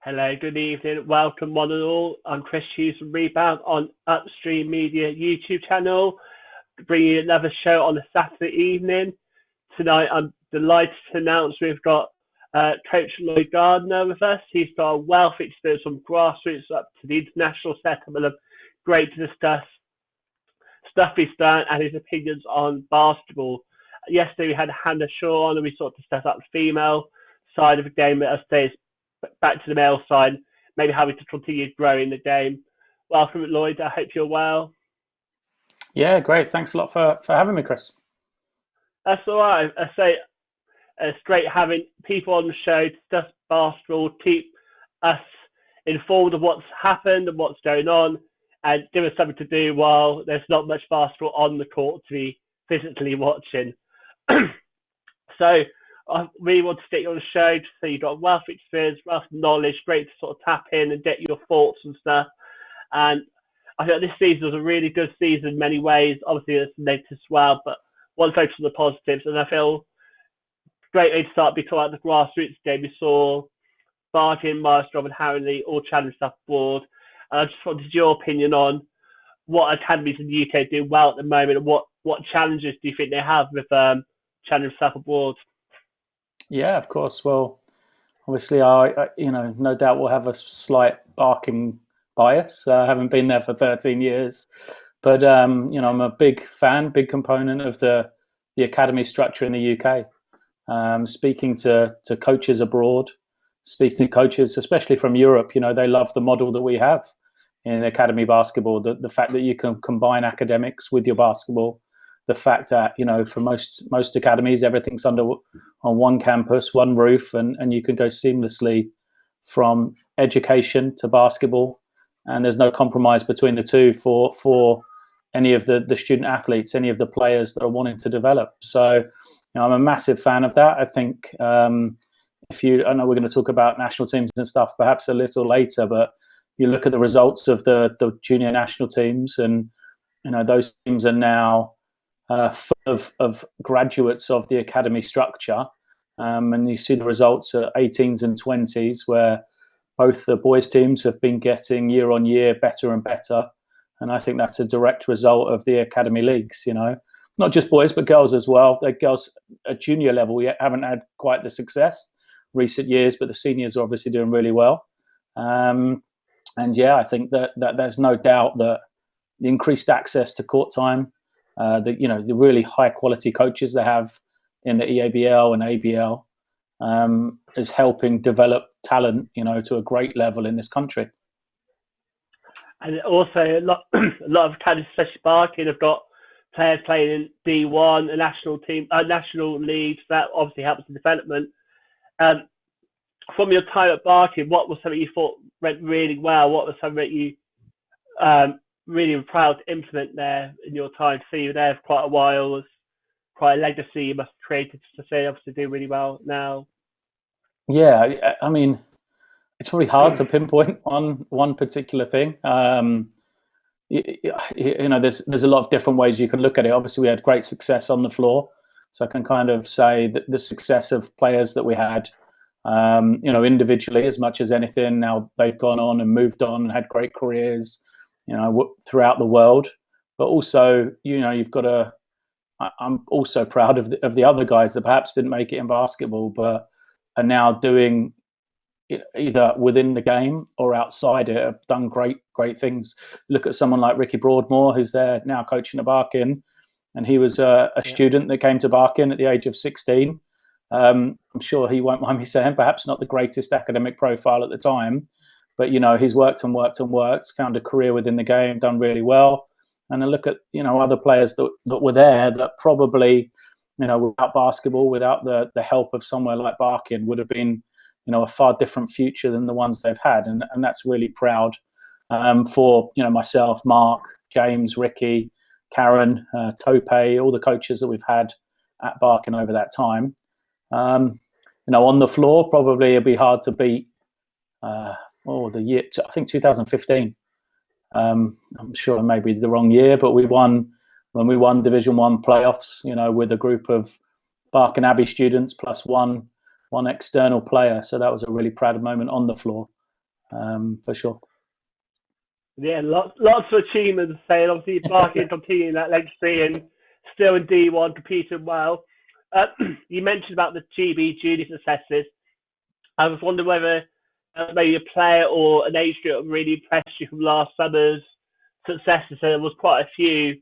Hello, good evening. Welcome, one and all. I'm Chris Hughes from Rebound on Upstreamedia YouTube channel, bringing you another show on a Saturday evening. Tonight, I'm delighted to announce we've got Coach Lloyd Gardner with us. He's got a wealth of experience from grassroots up to the international setup, and I'm great to discuss stuff he's done and his opinions on basketball. Yesterday, we had Hannah Shaw on, and we sort of discussed up the female side of the game. As I say, back to the male side, maybe how we could continue growing the game. Welcome, Lloyd. I hope you're well. Yeah, great. Thanks a lot for having me, Chris. That's all right. I say it's great having people on the show to discuss basketball, keep us informed of what's happened and what's going on, and give us something to do while there's not much basketball on the court to be physically watching. So I really want to get you on the show so you've got wealth of experience, wealth of knowledge, great to sort of tap in and get your thoughts and stuff. And I think this season was a really good season in many ways. Obviously, there's some negatives as well, but one focus on the positives. And I feel great way to start because like the grassroots game, we saw Bargain, Maelstrom and Harringay all challenge stuff board. And I just wanted your opinion on what academies in the UK do well at the moment and what challenges do you think they have with challenge stuff abroad? Yeah, of course. Well, obviously, I no doubt will have a slight Barking bias. I haven't been there for 13 years, but I'm a big fan, big component of the academy structure in the UK. Speaking to coaches abroad, speaking to coaches, especially from Europe, they love the model that we have in academy basketball. The fact that you can combine academics with your basketball. The fact that for most academies, everything's on one campus, one roof, and you can go seamlessly from education to basketball, and there's no compromise between the two for any of the student athletes, any of the players that are wanting to develop. So I'm a massive fan of that. I think I know we're going to talk about national teams and stuff perhaps a little later, but you look at the results of the junior national teams, and those teams are now full of graduates of the academy structure, and you see the results at 18s and 20s where both the boys teams have been getting year on year better and better, and I think that's a direct result of the academy leagues. Not just boys but girls as well. The girls at junior level yet haven't had quite the success recent years, but the seniors are obviously doing really well. And yeah, I think that there's no doubt that the increased access to court time, the really high quality coaches they have in the EABL and ABL is helping develop talent, to a great level in this country. And also a lot of academies, especially Barking, have got players playing in D1, a national team, national leagues. That obviously helps the development. From your time at Barking, what was something you thought went really well? What was something that you really were proud to implement there in your time? So you were there for quite a while. Was quite a legacy you must have created to say obviously do really well now. Yeah, I mean, it's really hard to pinpoint on one particular thing. There's a lot of different ways you can look at it. Obviously, we had great success on the floor, so I can kind of say that the success of players that we had, individually as much as anything. Now they've gone on and moved on and had great careers, throughout the world. But also, you've got to. I'm also proud of the other guys that perhaps didn't make it in basketball, but are now doing it either within the game or outside it, have done great things. Look at someone like Ricky Broadmoor, who's there now coaching at Barking, and he was a student that came to Barking at the age of 16. I'm sure he won't mind me saying perhaps not the greatest academic profile at the time, but he's worked and worked and worked, found a career within the game, done really well. And I look at other players that were there that probably without basketball, without the help of somewhere like Barking, would have been a far different future than the ones they've had, and that's really proud for myself, Mark, James, Ricky, Karen, Tope, all the coaches that we've had at Barking over that time. On the floor, probably it'd be hard to beat. The year, I think 2015. I'm sure it may be the wrong year, but we won Division 1 playoffs, with a group of Barking Abbey students plus one external player. So that was a really proud moment on the floor. for sure. Yeah, lots of achievements. Saying obviously Barking continuing that legacy and still in D1 competing well. You mentioned about the GB junior successes. I was wondering whether maybe a player or an age group really impressed you from last summer's successes. So there was quite a few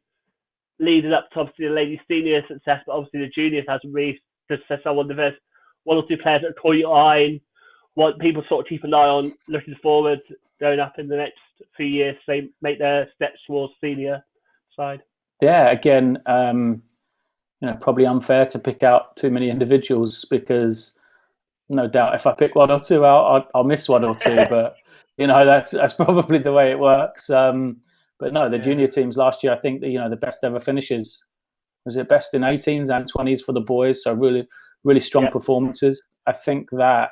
leading up to obviously the ladies senior success, but obviously the juniors hasn't really success. I wonder if there's one or two players that caught your eye and what people sort of keep an eye on looking forward going up in the next few years, so they make their steps towards senior side. Yeah, again, probably unfair to pick out too many individuals because no doubt if I pick one or two out, I'll miss one or two. But that's probably the way it works. But no, the junior teams last year, I think the best ever finishes was it best in 18s and 20s for the boys. So really strong performances. I think that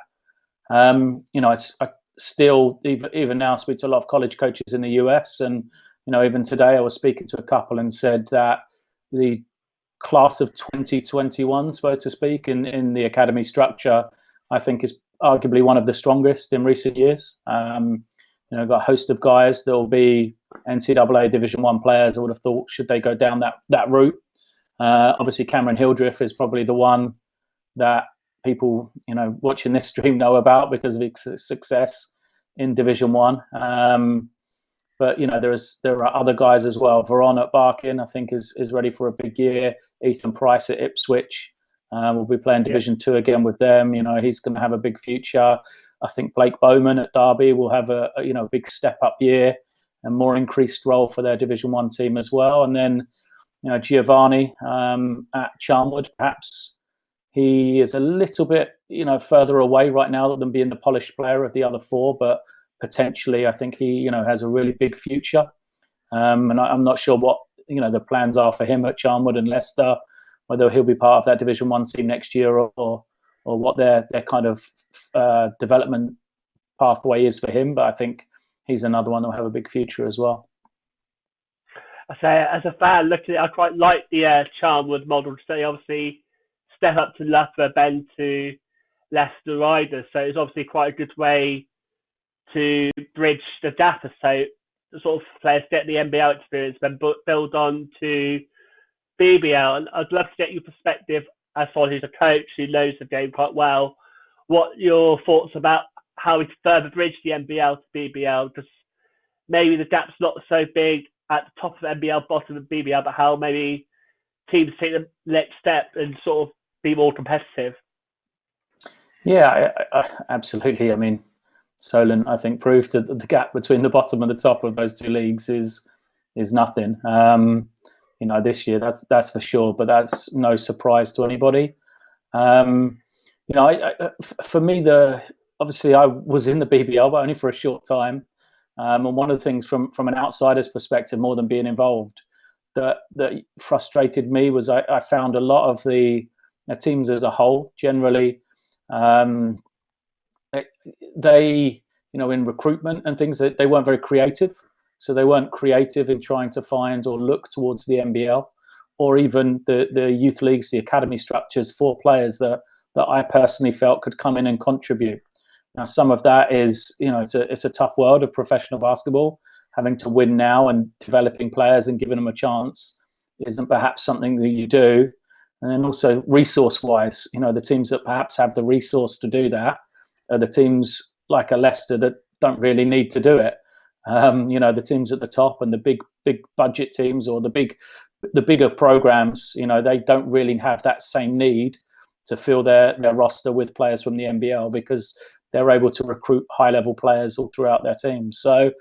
I still even now speak to a lot of college coaches in the US, and even today I was speaking to a couple and said that the class of 2021, so to speak, in the academy structure, I think is arguably one of the strongest in recent years. Got a host of guys that will be NCAA Division I players. I would have thought should they go down that route. Obviously, Cameron Hildreth is probably the one that people watching this stream know about because of his success in Division One. But there are other guys as well. Veron at Barking, I think, is ready for a big year. Ethan Price at Ipswich will be playing Division Two again with them. He's going to have a big future. I think Blake Bowman at Derby will have a big step up year and more increased role for their Division One team as well. And then Giovanni at Charnwood, perhaps he is a little bit further away right now than being the polished player of the other four, but potentially I think he has a really big future. And I'm not sure what the plans are for him at Charnwood and Leicester, whether he'll be part of that Division One team next year or what their kind of development pathway is for him. But I think he's another one that will have a big future as well. I say, as a fan looking at it, I quite like the Charnwood model. So they obviously step up to Loughborough, then to Leicester Riders. So it's obviously quite a good way to bridge the gap. So the sort of players get the NBL experience, then build on to BBL. And I'd love to get your perspective as someone who's a coach who knows the game quite well. What your thoughts about how we could further bridge the NBL to BBL? Because maybe the gap's not so big at the top of NBL, bottom of BBL, but how maybe teams take the next step and sort of be more competitive. Yeah, absolutely. I mean, Solent, I think, proved that the gap between the bottom and the top of those two leagues is nothing. This year that's for sure, but that's no surprise to anybody. For me, obviously I was in the BBL, but only for a short time. And one of the things from an outsider's perspective, more than being involved, that frustrated me was I found a lot of the teams as a whole generally. They in recruitment and things, that they weren't very creative. So they weren't creative in trying to find or look towards the NBL or even the youth leagues, the academy structures for players that I personally felt could come in and contribute. Now, some of that is, it's a tough world of professional basketball. Having to win now and developing players and giving them a chance isn't perhaps something that you do. And then also resource-wise, the teams that perhaps have the resource to do that are the teams like a Leicester that don't really need to do it. The teams at the top and the big budget teams or the bigger programs, they don't really have that same need to fill their roster with players from the NBL because they're able to recruit high-level players all throughout their teams. So,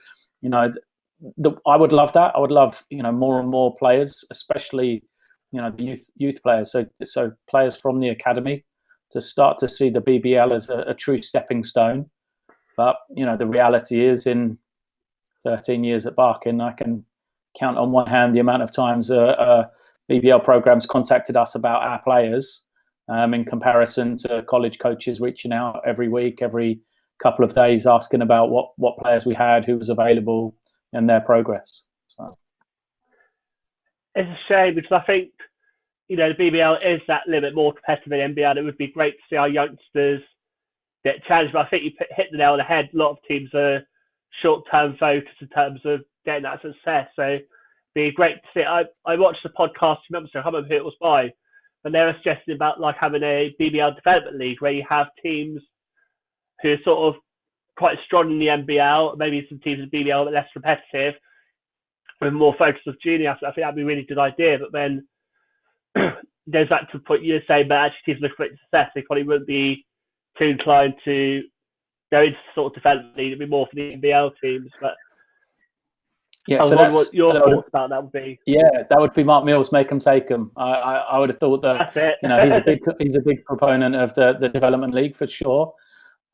I would love that. I would love, more and more players, especially, the youth players. So players from the academy to start to see the BBL as a true stepping stone. But, the reality is in 13 years at Barking, I can count on one hand the amount of times BBL programs contacted us about our players in comparison to college coaches reaching out every week, every couple of days, asking about what players we had, who was available, and their progress. So it's a shame because I think the BBL is that little bit more competitive than NBL. It would be great to see our youngsters get challenged. But I think you hit the nail on the head. A lot of teams are short-term focused in terms of getting that success. So it'd be great to see. I watched the podcast, I can't remember who it was by, and they were suggesting about like having a BBL development league where you have teams who are sort of quite strong in the NBL, maybe some teams in BBL but less competitive, with more focus of junior. I think that'd be a really good idea. But then goes back to the point you were saying, but actually teams looking for success, they probably wouldn't be too inclined to go into sort of development league. It'd be more for the NBL teams. But yeah, I was so wondering what your thoughts about that would be. Yeah, that would be Mark Mills, make them take them. I would have thought that. That's it. You know, he's a big proponent of the development league for sure.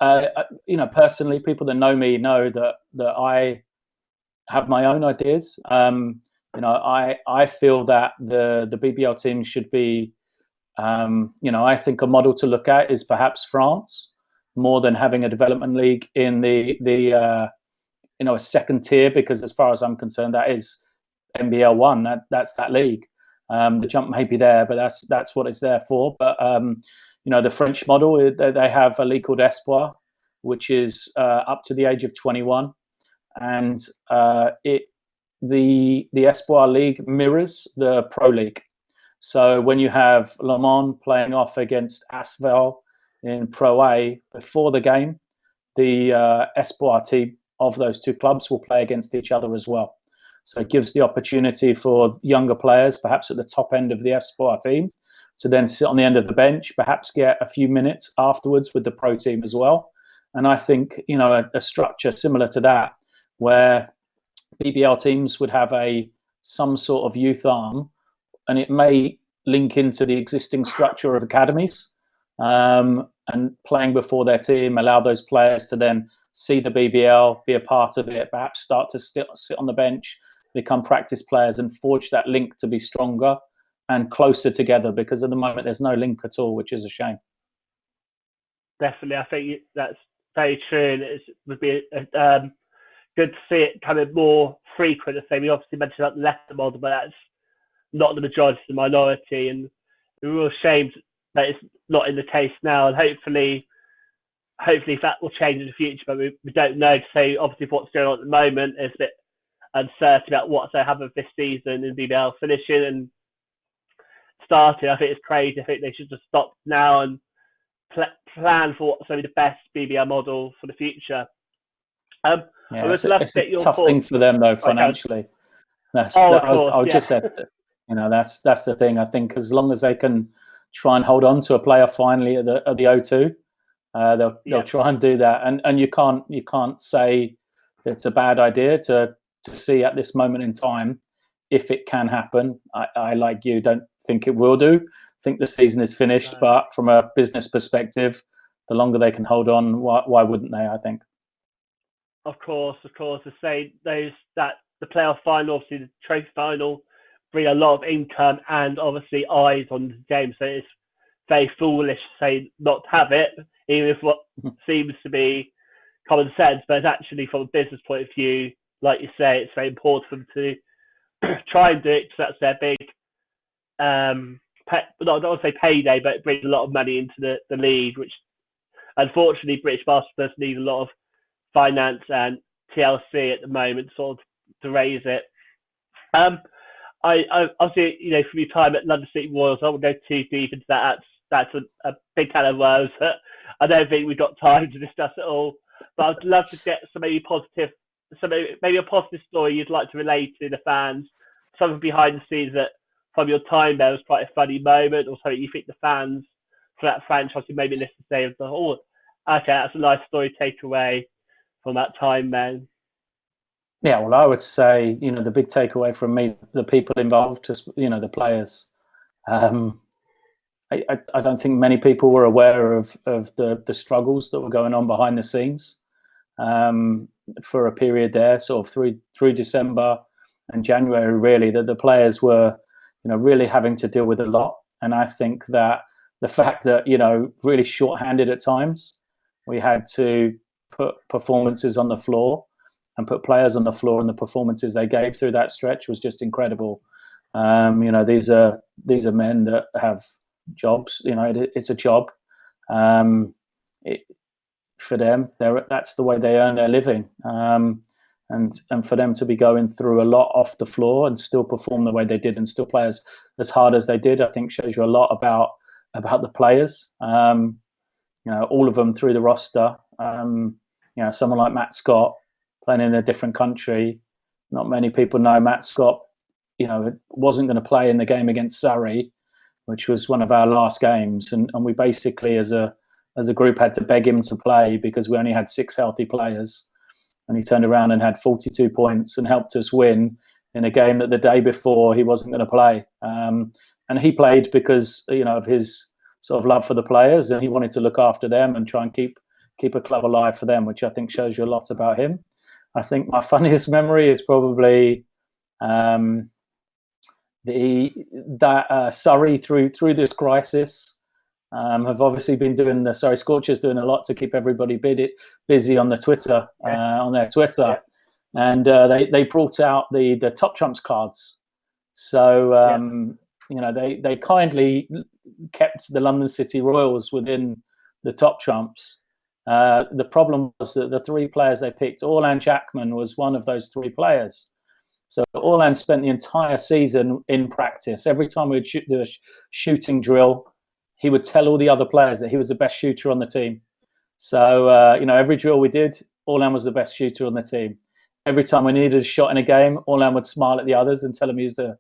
You know, personally, people that know me know that I have my own ideas. You know, I feel that the BBL team should be. You know, I think a model to look at is perhaps France, more than having a development league in the you know, a second tier, because as far as I'm concerned, that is NBL 1. That's that league. The jump may be there, but that's what it's there for. But you know, the French model, they have a league called Espoir, which is up to the age of 21, and the Espoir League mirrors the Pro League. So when you have Le Mans playing off against Asvel in Pro A before the game, the Espoir team of those two clubs will play against each other as well. So it gives the opportunity for younger players, perhaps at the top end of the Espoir team, to then sit on the end of the bench, perhaps get a few minutes afterwards with the pro team as well. And I think, you know, a structure similar to that, where BBL teams would have some sort of youth arm, and it may link into the existing structure of academies, and playing before their team, allow those players to then see the BBL, be a part of it, perhaps start to sit on the bench, become practice players, and forge that link to be stronger and closer together, because at the moment there's no link at all, which is a shame. Definitely, I think that's very true, and it would be good to see it kind of more frequent. I say we obviously mentioned about the Leicester model, but that's not the majority, the minority, and we're real ashamed that it's not in the case now. And hopefully that will change in the future, but we don't know. To say obviously what's going on at the moment is a bit uncertain about what's going to happen this season in BBL finishing and starting. I think it's crazy. I think they should just stop now and plan for what's going to be the best BBL model for the future. I would love to get your tough thoughts. Thing for them though financially. I would just say, you know, that's the thing. I think as long as they can try and hold on to a player finally at the O2, they'll try and do that. And you can't say it's a bad idea to see at this moment in time if it can happen. I like you don't think it will do. I think the season is finished, but from a business perspective, the longer they can hold on, why wouldn't they? I think. Of course. To say that the playoff final, obviously the trophy final, bring a lot of income and obviously eyes on the game. So it's very foolish to say not to have it, even if what seems to be common sense. But it's actually, from a business point of view, like you say, it's very important for them to try and do it, because that's their big, I don't want to say payday, but it brings a lot of money into the league, which unfortunately British basketball does need a lot of finance and TLC at the moment, sort of to raise it. I obviously, you know, from your time at London City Royals, I won't go too deep into that. That's a big can of worms. I don't think we've got time to discuss it all. But I'd love to get maybe a positive story you'd like to relate to the fans, something behind the scenes that from your time there was quite a funny moment, or something you think the fans for that franchise who maybe listen to say, oh, okay, that's a nice story to take away from that time, man. Yeah, well, I would say, you know, the big takeaway from me, the people involved, just, you know, the players. I don't think many people were aware of the struggles that were going on behind the scenes for a period there, sort of through December and January, really, that the players were, you know, really having to deal with a lot. And I think that the fact that, you know, really shorthanded at times, we had to put performances on the floor and put players on the floor, and the performances they gave through that stretch was just incredible. You know, these are men that have jobs. You know, it's a job. for them. That's the way they earn their living. And for them to be going through a lot off the floor and still perform the way they did and still play as hard as they did, I think shows you a lot about the players. All of them through the roster. Someone like Matt Scott playing in a different country. Not many people know Matt Scott, wasn't going to play in the game against Surrey, which was one of our last games. And we basically, as a group, had to beg him to play because we only had 6 healthy players. And he turned around and had 42 points and helped us win in a game that the day before he wasn't going to play. And he played because, of his sort of love for the players, and he wanted to look after them and try and keep a club alive for them, which I think shows you a lot about him. I think my funniest memory is probably Surrey through this crisis have obviously been doing the Surrey Scorchers doing a lot to keep everybody busy on the Twitter on their Twitter, and they brought out the top trumps cards. So they kindly kept the London City Royals within the top trumps. The problem was that the 3 players they picked, Orlan Jackman was one of those 3 players. So Orlan spent the entire season in practice. Every time we'd do a shooting drill, he would tell all the other players that he was the best shooter on the team. So, every drill we did, Orlan was the best shooter on the team. Every time we needed a shot in a game, Orlan would smile at the others and tell them he was the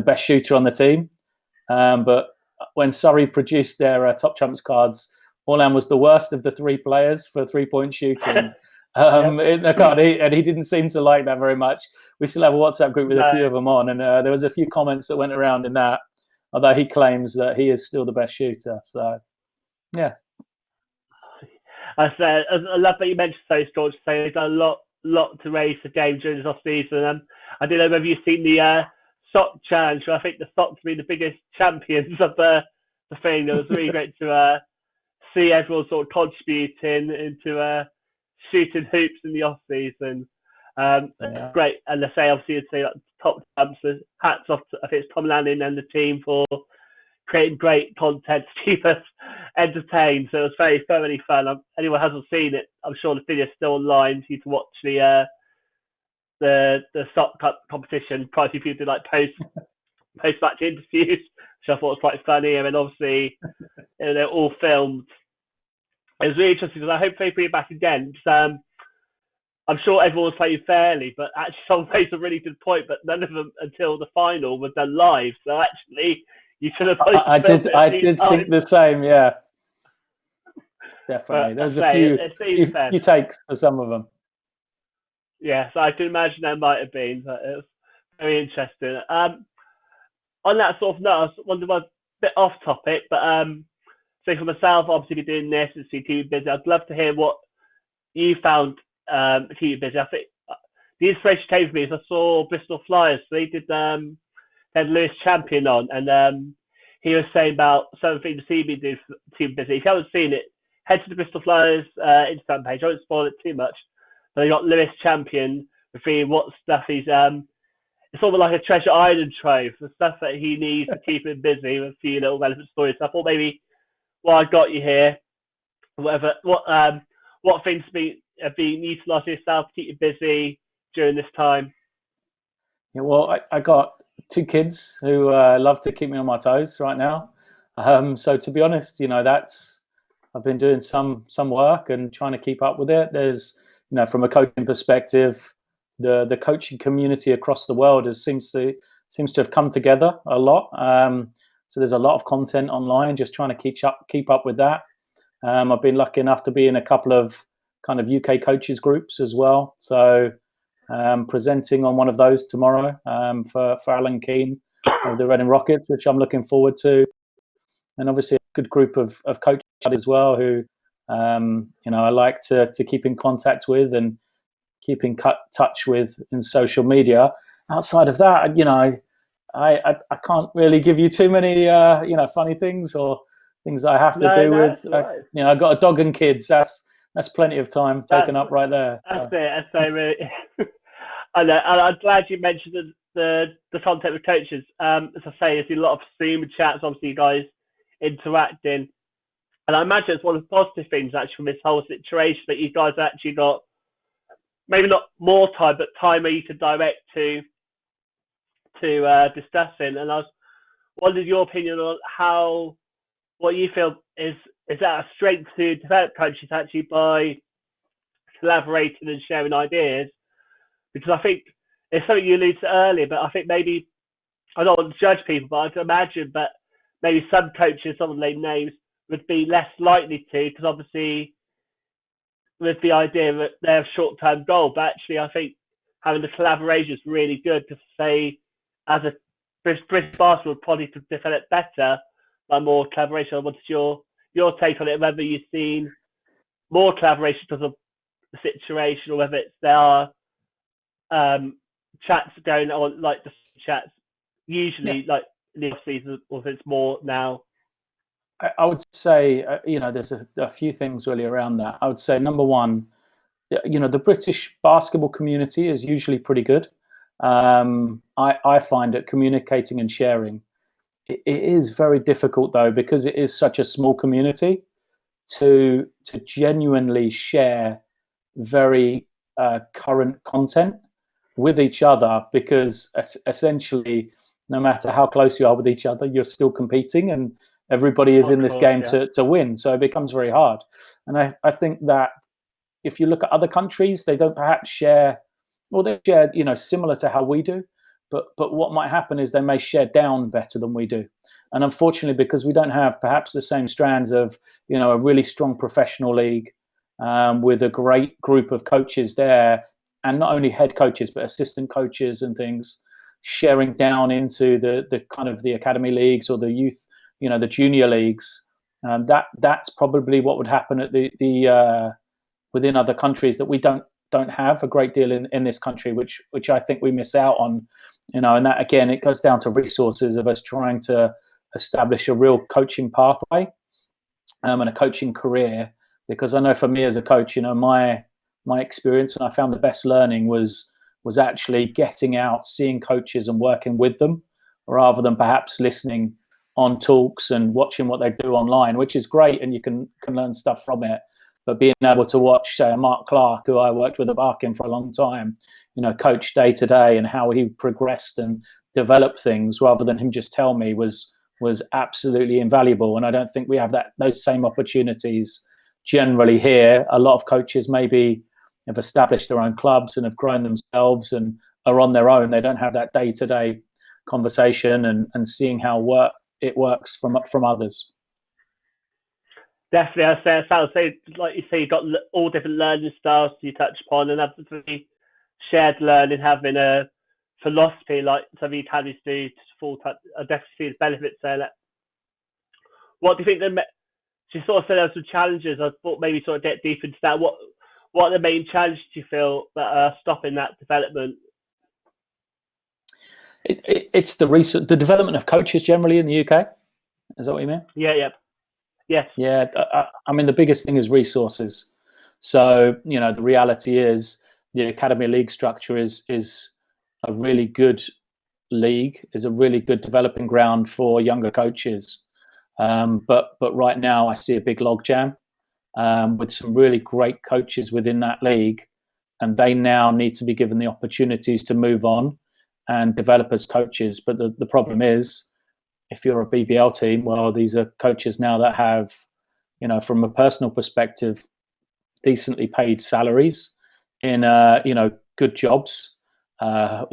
best shooter on the team. But when Surrey produced their top trumps cards, Orlan was the worst of the 3 players for 3-point shooting. In the card, and he didn't seem to like that very much. We still have a WhatsApp group with a few of them on, and there was a few comments that went around in that, although he claims that he is still the best shooter. So, yeah. I love that you mentioned Surrey Scorchers. They've done a lot to raise the game during this off-season. I don't know whether you've seen the sock challenge. I think the Sox have been the biggest champions of the thing. It was really great to see everyone sort of contributing into shooting hoops in the off season. It's great, and I say obviously you'd say like top trumps. Hats off to, I think it's Tom Lanning and the team for creating great content to keep us entertained. So it was very thoroughly fun. Anyone who hasn't seen it, I'm sure the video's still online for you to watch the sock cup competition. Quite a few people did like post match interviews, which I thought was quite funny. And then obviously they're all filmed. It was really interesting because I hope they bring it back again. I'm sure everyone was playing fairly, but actually someone raised a really good point, but none of them until the final were done live. So actually, you should have. I did think the same, yeah. Definitely. There was a few takes for some of them. Yeah, so I can imagine there might have been, but it was very interesting. On that sort of note, I wonder a bit off topic, but so for myself, obviously doing this and see TV busy, I'd love to hear what you found TV busy. I think the inspiration came for me is I saw Bristol Flyers. So they had Lewis Champion on, and he was saying about something the CB did for TV busy. If you haven't seen it, head to the Bristol Flyers Instagram page. I won't spoil it too much, but they got Lewis Champion revealing what stuff he's it's sort of like a treasure island trove, the stuff that he needs to keep him busy with a few little relevant stories. So I thought maybe while I got you here, what things have been utilised yourself to keep you busy during this time? Yeah, well, I got 2 kids who love to keep me on my toes right now. So to be honest, I've been doing some work and trying to keep up with it. There's, from a coaching perspective, the coaching community across the world seems to have come together a lot. So there's a lot of content online, just trying to keep up with that. I've been lucky enough to be in a couple of kind of UK coaches groups as well. So presenting on one of those tomorrow for Alan Keane of the Reading Rockets, which I'm looking forward to. And obviously a good group of coaches as well who, I like to keep in contact with and keep in touch with in social media. Outside of that, I can't really give you too many, funny things or things I have to do with. Right. I've got a dog and kids. That's plenty of time taken up right there. That's it. So really, and I'm glad you mentioned the contact with coaches. As I say, there's a lot of Zoom chats. Obviously, you guys interacting. And I imagine it's one of the positive things actually from this whole situation that you guys actually got maybe not more time, but time where you could direct to discussing. And I was wondered your opinion on what you feel is that a strength to develop countries actually by collaborating and sharing ideas? Because I think it's something you alluded to earlier, but I think maybe I don't want to judge people, but I can imagine that maybe some coaches, some of the names, would be less likely to, because obviously with the idea that they have short-term goal. But actually, I think having the collaboration is really good to say, as a British basketball would probably could develop better by more collaboration. What's your take on it? Whether you've seen more collaboration because of the situation, or whether there are chats going on like the chats usually like in the off season, or if it's more now. I would say, there's a few things really around that. I would say, number one, the British basketball community is usually pretty good. I find it communicating and sharing. It is very difficult though, because it is such a small community to genuinely share very current content with each other, because essentially, no matter how close you are with each other, you're still competing, and everybody is in this game to win. So it becomes very hard. And I think that if you look at other countries, they don't perhaps share, or they share, similar to how we do. But what might happen is they may share down better than we do. And unfortunately, because we don't have perhaps the same strands of, a really strong professional league with a great group of coaches there, and not only head coaches, but assistant coaches and things, sharing down into the kind of the academy leagues or the youth, the junior leagues. That's probably what would happen at the within other countries that we don't have a great deal in this country, which I think we miss out on, and that again, it goes down to resources of us trying to establish a real coaching pathway and a coaching career. Because I know for me as a coach, my experience, and I found the best learning was actually getting out, seeing coaches and working with them, rather than perhaps listening on talks and watching what they do online, which is great, and you can learn stuff from it. But being able to watch, say, Mark Clark, who I worked with at Barking for a long time, coach day to day and how he progressed and developed things, rather than him just tell me, was absolutely invaluable. And I don't think we have those same opportunities generally here. A lot of coaches maybe have established their own clubs and have grown themselves and are on their own. They don't have that day to day conversation and seeing how it works from others. Definitely, I say, like you say, you've got all different learning styles you touch upon, and absolutely shared learning, having a philosophy like some of the academies do. I definitely see the benefits there. What do you think? She sort of said there were some challenges. I thought maybe sort of get deep into that. What are the main challenges you feel that are stopping that development? It's the development of coaches generally in the UK. Is that what you mean? Yeah. Yes. Yeah. I mean, the biggest thing is resources. So, the reality is the academy league structure is a really good league, is a really good developing ground for younger coaches. But right now I see a big logjam with some really great coaches within that league, and they now need to be given the opportunities to move on and develop as coaches. But the problem is, if you're a BBL team, well, these are coaches now that have, from a personal perspective, decently paid salaries in, good jobs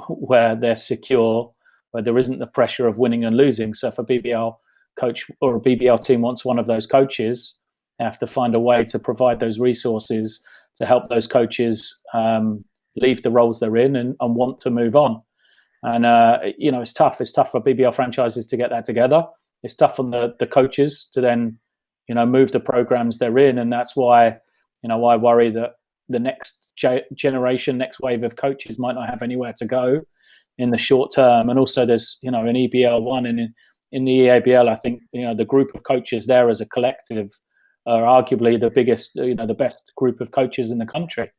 where they're secure, where there isn't the pressure of winning and losing. So if a BBL coach or a BBL team wants one of those coaches, they have to find a way to provide those resources to help those coaches leave the roles they're in and want to move on. And, it's tough. It's tough for BBL franchises to get that together. It's tough on the coaches to then, move the programs they're in. And that's why, I worry that the next generation, next wave of coaches might not have anywhere to go in the short term. And also there's, an EBL one, and in the EABL, I think, the group of coaches there as a collective are arguably the biggest, the best group of coaches in the country.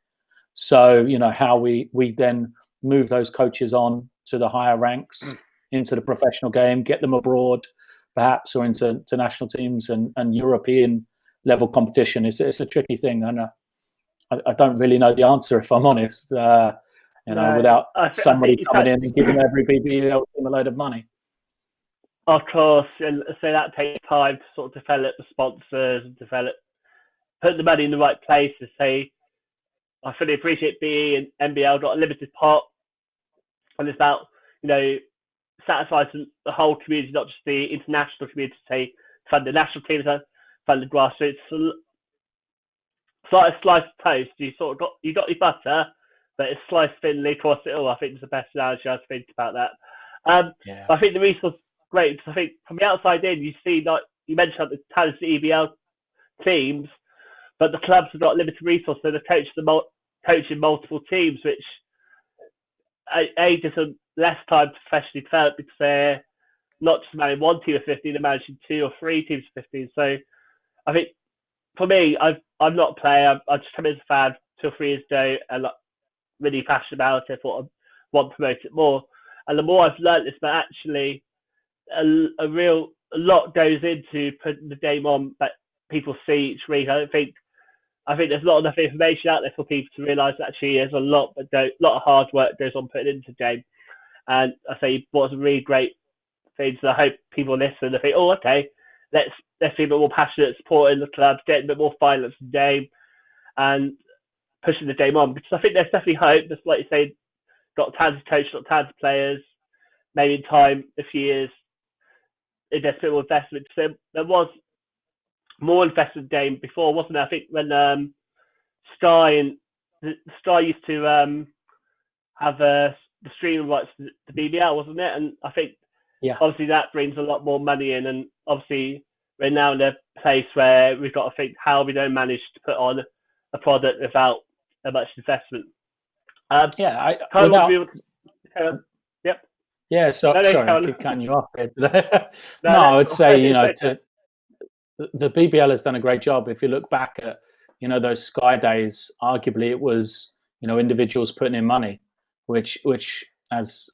So, how we then move those coaches on to the higher ranks into the professional game, get them abroad perhaps, or into national teams and European level competition. It's a tricky thing, and I don't really know the answer, if I'm honest. Without somebody coming in and giving every BBL team a load of money. Of course, and so that takes time to sort of develop the sponsors and put the money in the right places. Say, I fully appreciate BE and NBL got a limited pot, and it's about satisfying the whole community, not just the international community. Say, fund the national teams, fund the grassroots. So, it's like a sliced toast. You got your butter, but it's sliced thinly across it all. I think it's the best analogy I think about that. I think the resource is great because I think from the outside in, you see, like you mentioned, the talented EBL teams, but the clubs have got limited resources, so they're coaching multiple teams, which gives them less time to professionally develop because they're not just managing one team of 15, they're managing 2 or 3 teams of 15. So I think for me, I'm not a player. I just come in as a fan 2 or 3 years ago and really passionate about it. I thought I want to promote it more. And the more I've learned this, but actually a lot goes into putting the game on that people see each week. I think there's not enough information out there for people to realise that actually there's a lot of hard work goes on putting into the game. And I say you brought some really great things. And I hope people listen and think, oh, okay, let's be a bit more passionate, supporting the clubs, getting a bit more violence in the game, and pushing the game on. Because I think there's definitely hope. Just like you say, got talented coaches, got talented players. Maybe in time, a few years, there's a bit more investment. So there was more investment in the game before, wasn't there? I think when Sky used to have the streaming rights to the BBL, wasn't it? And I think obviously that brings a lot more money in, and obviously we're now in a place where we've got to think how we don't manage to put on a product without a much investment. Yeah, sorry, I keep cutting you off here today. I would say, the BBL has done a great job. If you look back at, those Sky days, arguably it was, individuals putting in money, which as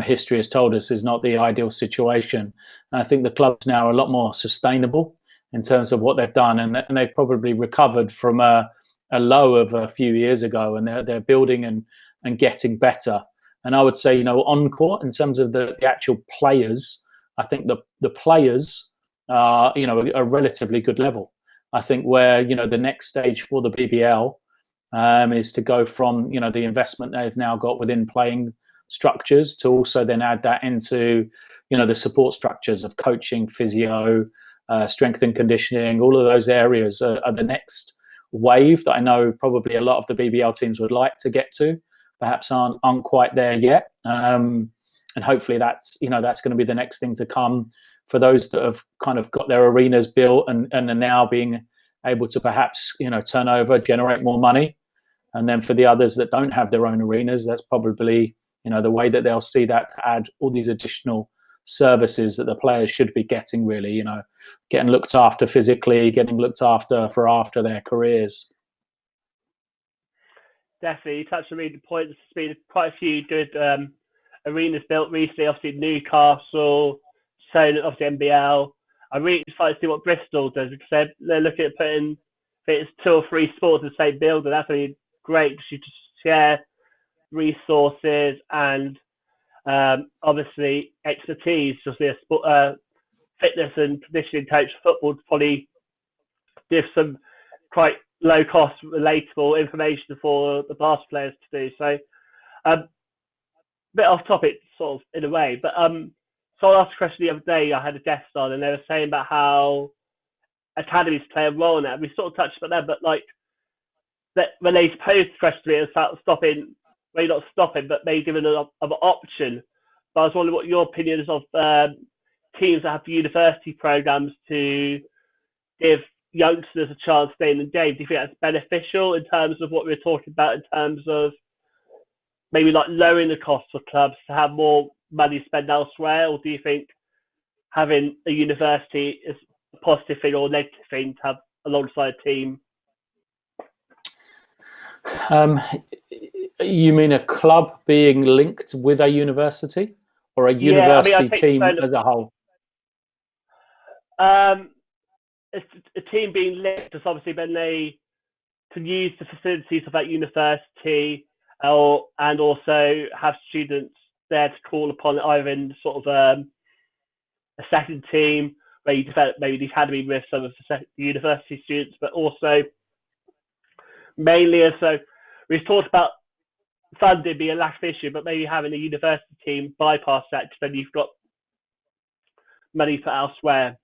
history has told us is not the ideal situation. And I think the clubs now are a lot more sustainable in terms of what they've done, and they've probably recovered from a low of a few years ago, and they're building and getting better. And I would say, on court, in terms of the actual players, I think the players are, a relatively good level. I think where, the next stage for the BBL is to go from, the investment they've now got within playing structures to also then add that into, the support structures of coaching, physio, strength and conditioning. All of those areas are the next wave that I know probably a lot of the BBL teams would like to get to. Perhaps aren't quite there yet, and hopefully that's going to be the next thing to come for those that have kind of got their arenas built and are now being able to perhaps turn over, generate more money, and then for the others that don't have their own arenas, that's probably the way that they'll see that to add all these additional services that the players should be getting, really, getting looked after physically, getting looked after for after their careers. Definitely, you touched on really good points. There's been quite a few good arenas built recently. Obviously, Newcastle, obviously NBL. I'm really excited to see what Bristol does because they're looking at putting, I think it's 2 or 3 sports in the same building. That's really great because you just share resources and obviously expertise. Just a fitness and conditioning coach for football to probably give some quite low cost, relatable information for the basketball players to do. So, bit off topic, sort of in a way, but so I asked a question the other day. I had a guest on, and they were saying about how academies play a role in that. We sort of touched on that, but like that when they posed the question to me, about stopping, maybe not stopping, but maybe giving an option. But I was wondering what your opinion is of teams that have university programs to give youngsters a chance to stay in the game. Do you think that's beneficial in terms of what we were talking about, in terms of maybe like lowering the cost for clubs to have more money spent elsewhere? Or do you think having a university is a positive thing or a negative thing to have alongside a team? You mean a club being linked with a university, or a university team as a whole? a team being linked is obviously when they can use the facilities of that university, and also have students there to call upon, either in sort of a second team where you develop maybe the academy with some of the university students, but also mainly so we've talked about funding being a lack of issue, but maybe having a university team bypass that, because then you've got money for elsewhere.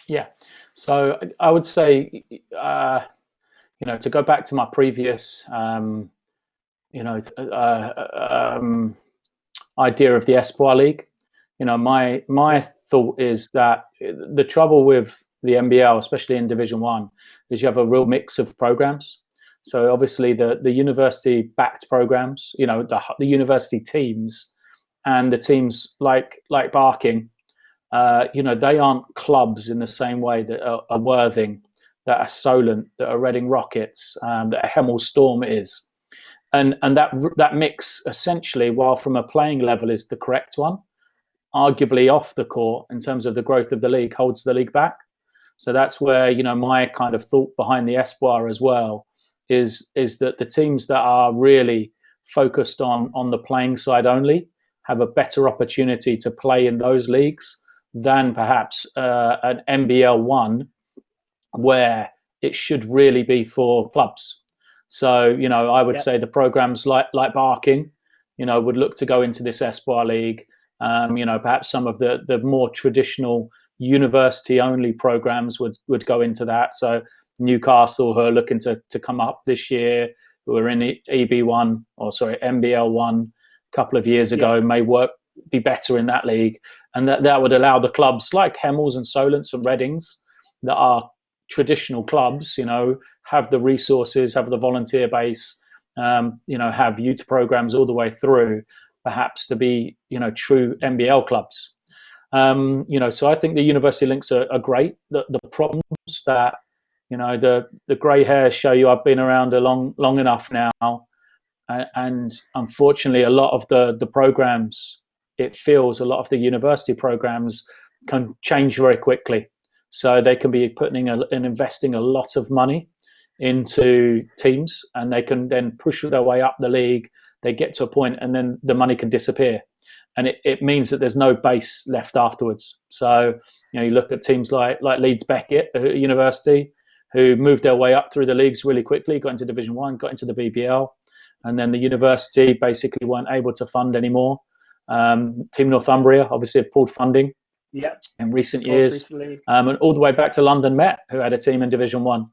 Yeah, so I would say, to go back to my previous, idea of the Espoir League, my thought is that the trouble with the NBL, especially in Division 1, is you have a real mix of programs. So obviously the university-backed programs, the university teams, and the teams like Barking, they aren't clubs in the same way that are Worthing, that are Solent, that are Reading Rockets, that a Hemel Storm is. And that mix, essentially, while from a playing level is the correct one, arguably off the court in terms of the growth of the league holds the league back. So that's where, my kind of thought behind the Espoir as well is that the teams that are really focused on the playing side only have a better opportunity to play in those leagues than perhaps an NBL 1, where it should really be for clubs. So, I would say the programs like Barking, would look to go into this Espoir League. Perhaps some of the more traditional university-only programs would go into that. So Newcastle, who are looking to come up this year, who are in NBL 1 a couple of years ago, may be better in that league. And that would allow the clubs like Hemels and Solents and Readings that are traditional clubs, have the resources, have the volunteer base, have youth programs all the way through, perhaps to be, true NBL clubs. So I think the university links are great. The problems that, the grey hairs show you I've been around long enough now. And unfortunately, a lot of the programs, it feels a lot of the university programs can change very quickly. So they can be putting and investing a lot of money into teams, and they can then push their way up the league. They get to a point, and then the money can disappear, and it means that there's no base left afterwards. So you look at teams like Leeds Beckett University, who moved their way up through the leagues really quickly, got into Division 1, got into the BBL, and then the university basically weren't able to fund anymore. Team Northumbria obviously have pulled funding in recent years, and all the way back to London Met, who had a team in Division 1.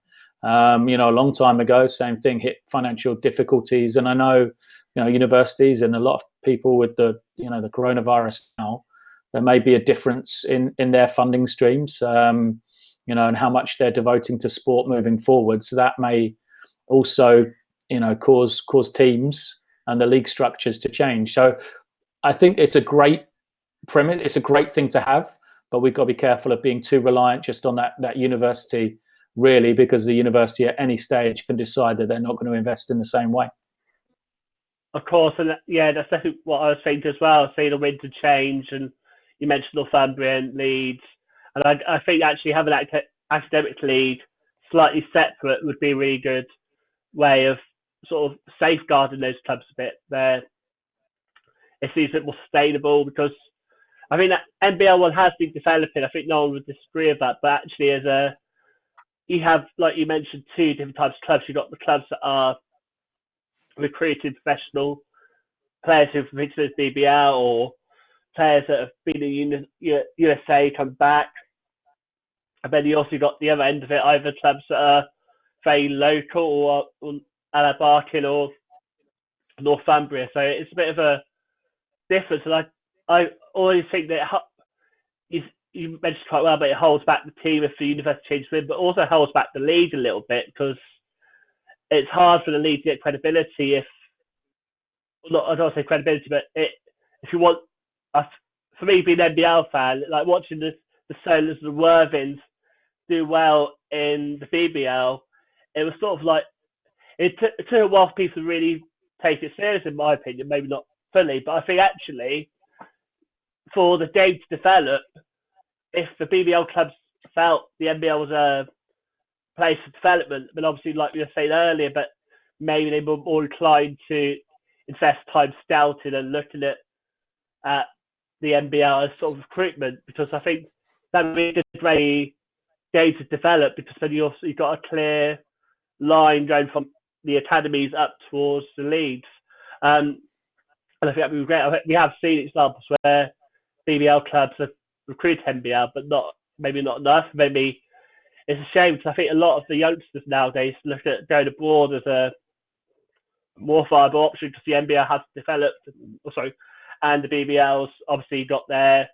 A long time ago, same thing, hit financial difficulties. And I know, universities and a lot of people with the coronavirus now, there may be a difference in their funding streams, and how much they're devoting to sport moving forward. So that may also, cause teams and the league structures to change. So I think it's a great premise. It's a great thing to have, but we've got to be careful of being too reliant just on that university, really, because the university at any stage can decide that they're not going to invest in the same way. Of course, and that's definitely what I was thinking as well. Seeing the wind to change, and you mentioned Northumbria and Leeds, and I think actually having an academic league slightly separate would be a really good way of sort of safeguarding those clubs a bit. There, it seems a bit more sustainable, because I think that NBL 1 has been developing. I think no one would disagree with that, but actually you have, like you mentioned, two different types of clubs. You've got the clubs that are recruited professional players who've reached the BBL, or players that have been in USA come back. And then you also got the other end of it, either clubs that are very local, or Barking or Northumbria. So it's a bit of a difference. And I always think that you mentioned quite well, but it holds back the team if the university changes win, but also holds back the league a little bit, because it's hard for the league to get credibility if, I don't want to say credibility, but if you want, for me being an NBL fan, like watching the Solars and the Worthings do well in the BBL, it was sort of like, it took a while for people to really take it serious, in my opinion, maybe not fully, but I think actually for the game to develop, if the BBL clubs felt the NBL was a place for development, but obviously, like we were saying earlier, but maybe they were more inclined to invest time scouting and looking at the NBL as sort of recruitment, because I think that really did very games to develop, because then you've got a clear line going from the academies up towards the leagues. And I think that would be great. We have seen examples where BBL clubs have recruited NBL, but maybe not enough. Maybe it's a shame, because I think a lot of the youngsters nowadays look at going abroad as a more viable option, because the NBL has developed, and the BBL's obviously got their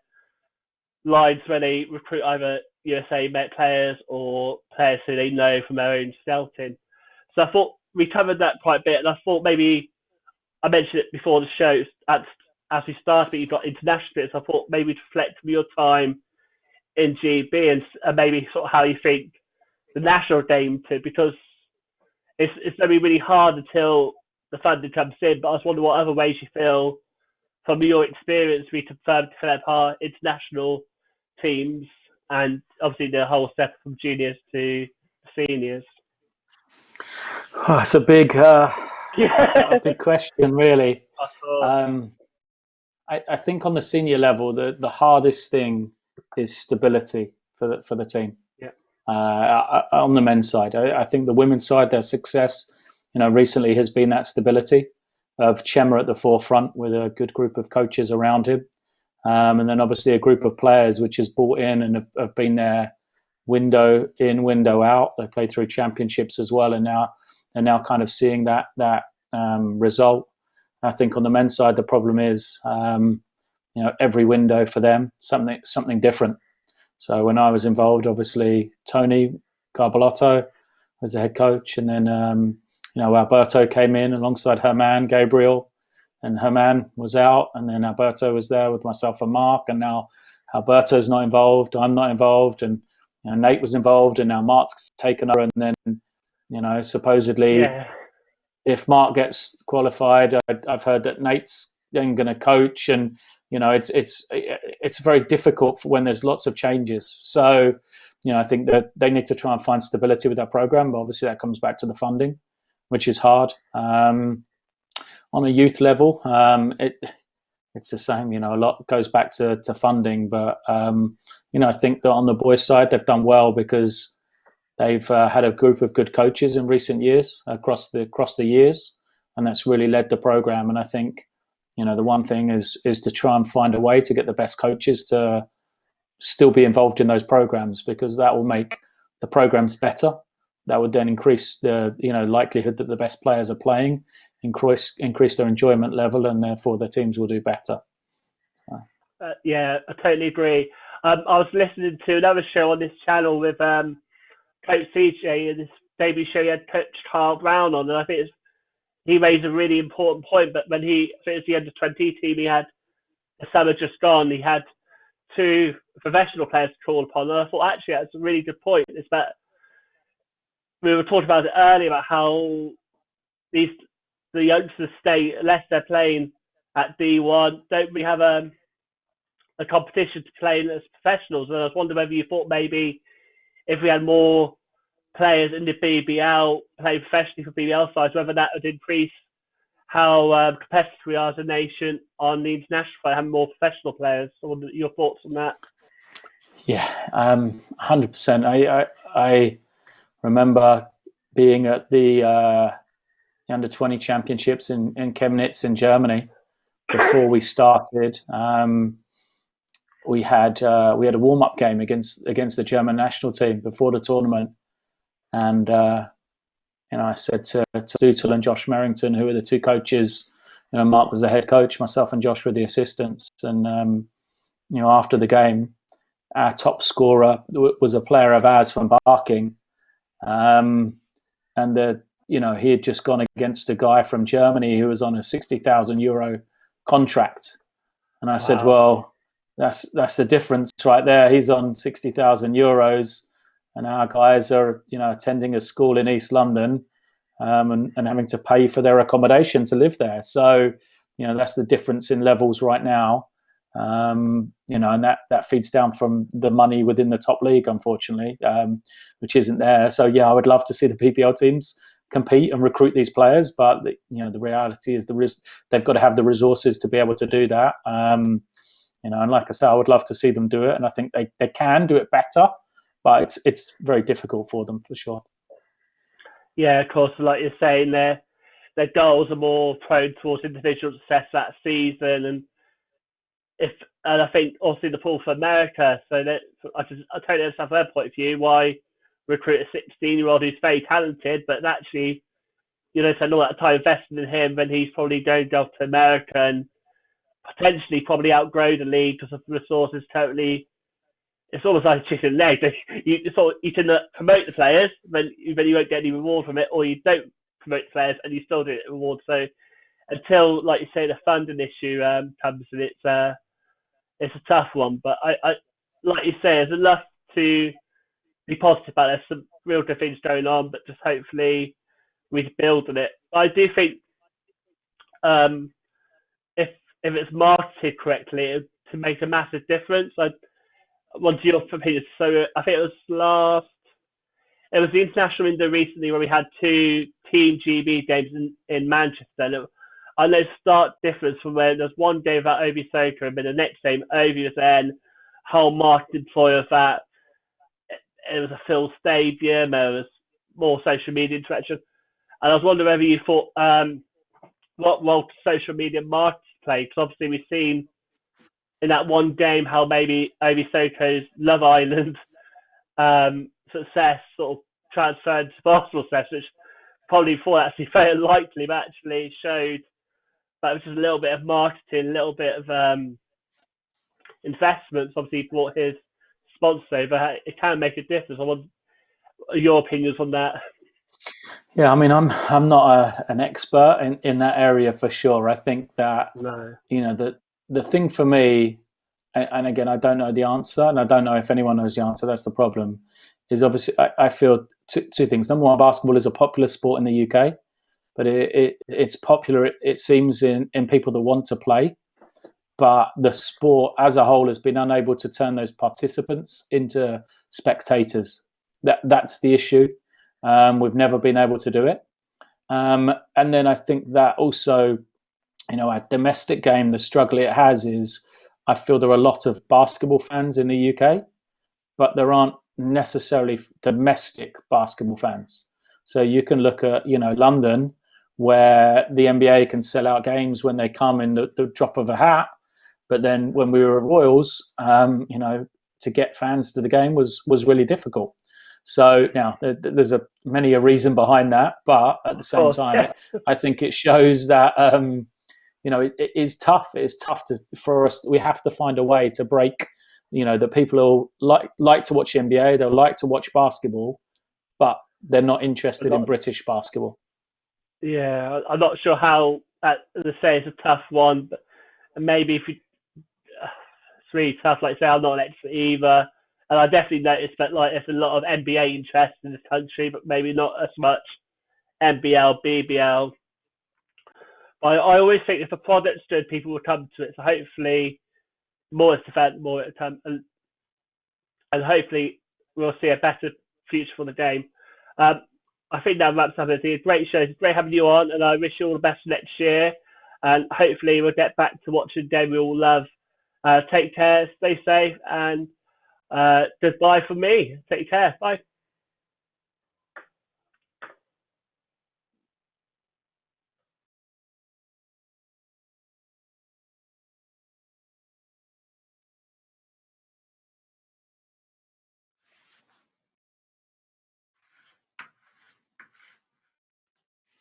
lines where they recruit either USA players or players who they know from their own scouting. So I thought we covered that quite a bit, and I thought maybe I mentioned it before the show as we started, but you've got international bits. I thought maybe reflect on your time in GB and maybe sort of how you think the national game too, because it's going to be really hard until the funding comes in. But I was wondering what other ways you feel, from your experience, we can further develop our international teams, and obviously the whole step from juniors to seniors. Oh, it's a big question, really. I think on the senior level, the hardest thing is stability for the team. Yeah. On the men's side, I think the women's side, their success, recently has been that stability of Chema at the forefront with a good group of coaches around him, and then obviously a group of players which has bought in and have been there window in, window out. They played through championships as well, and they're now kind of seeing that result. I think on the men's side, the problem is, every window for them, something different. So when I was involved, obviously Tony Garbolotto was the head coach, and then Alberto came in alongside Herman Gabriel, and Herman was out, and then Alberto was there with myself and Mark, and now Alberto's not involved, I'm not involved, and Nate was involved, and now Mark's taken over, and then supposedly if Mark gets qualified, I've heard that Nate's then going to coach, and it's very difficult when there's lots of changes. So I think that they need to try and find stability with that program, but obviously that comes back to the funding, which is hard. On a youth level, it's the same. A lot goes back to funding, but I think that on the boys' side they've done well because they've had a group of good coaches in recent years across the years, and that's really led the program. And I think the one thing is to try and find a way to get the best coaches to still be involved in those programs, because that will make the programs better. That would then increase the likelihood that the best players are playing, increase their enjoyment level, and therefore the teams will do better. So. I totally agree. I was listening to another show on this channel with Coach CJ, and this debut show he had Coach Carl Brown on, and I think he raised a really important point. But when I think it was the under-20 team, he had the summer just gone, he had 2 professional players to call upon, and I thought actually that's a really good point. Is that we were talking about it earlier about how the youngsters stay, unless they're playing at D1, don't really have a competition to play as professionals. And I was wondering whether you thought maybe if we had more players in the BBL playing professionally for BBL sides, whether that would increase how competitive we are as a nation on the international side, having more professional players. So what are your thoughts on that? Yeah, 100%. I remember being at the under-20 championships in Chemnitz in Germany before we started. We had a warm-up game against the German national team before the tournament, and I said to Dootle and Josh Merrington, who were the 2 coaches, Mark was the head coach, myself and Josh were the assistants, and after the game, our top scorer was a player of ours from Barking, and he had just gone against a guy from Germany who was on a 60,000 euro contract, and I said, well, that's the difference right there. He's on 60,000 euros, and our guys are attending a school in East London, and having to pay for their accommodation to live there. So that's the difference in levels right now. And that feeds down from the money within the top league, unfortunately, which isn't there. So yeah, I would love to see the PPL teams compete and recruit these players, but the reality is they've got to have the resources to be able to do that. And like I said, I would love to see them do it, and I think they can do it better, but it's very difficult for them for sure. Yeah, of course, like you're saying, their goals are more prone towards individual success that season, and I think also the pull for America. So that I totally understand from their point of view why recruit a 16-year-old who's very talented, but actually, spend all that time investing in him when he's probably going to go to America and potentially probably outgrow the league because of the resources. Totally, it's almost like a chicken and egg. You can promote the players, then you won't get any reward from it, or you don't promote the players and you still do get reward. So until, like you say, the funding issue comes, and it's a tough one. But I like you say, there's enough to be positive about. There's some real good things going on, but just hopefully we build on it. I do think if it's marketed correctly, it to make a massive difference. I want your opinion. So I think it was the international window recently where we had 2 Team GB games in Manchester. And I know stark difference from where there's one game about Obi Soko, and then the next game Obi was then whole marketing ploy of that. It was a filled stadium. There was more social media interaction, and I was wondering whether you thought what role social media markets play. Because obviously we've seen in that one game how maybe Obi Soko's Love Island success sort of transferred to basketball success, which probably thought actually very unlikely, but actually showed that it was just a little bit of marketing, a little bit of investments. Obviously, he brought his sponsor over. It can make a difference. I want your opinions on that. Yeah, I mean, I'm not an expert in that area for sure. I think that the thing for me, and again, I don't know the answer, and I don't know if anyone knows the answer. That's the problem. Is obviously I feel two things. Number one, basketball is a popular sport in the UK, but it's popular. It seems in people that want to play, but the sport as a whole has been unable to turn those participants into spectators. That's the issue. We've never been able to do it. And then I think that also, our domestic game, the struggle it has is I feel there are a lot of basketball fans in the UK, but there aren't necessarily domestic basketball fans. So you can look at, London, where the NBA can sell out games when they come in the drop of a hat. But then when we were at Royals, to get fans to the game was really difficult. So now there's many a reason behind that, but at the same time, I think it shows that it is tough. It's tough for us. We have to find a way to break. That people will like to watch the NBA. They'll like to watch basketball, but they're not interested in British basketball. Yeah, I'm not sure how. As I say, it's a tough one, but maybe if it's really tough. Like I say, I'm not an expert either. And I definitely noticed that there's a lot of NBA interest in this country, but maybe not as much NBL, BBL. I always think if the product's good, people will come to it. So hopefully more is event, more at time, and hopefully we'll see a better future for the game. I think that wraps up. It's a great show. It's great having you on, and I wish you all the best next year. And hopefully we'll get back to watching a game we all love. Take care, stay safe, and goodbye from me. Take care. Bye.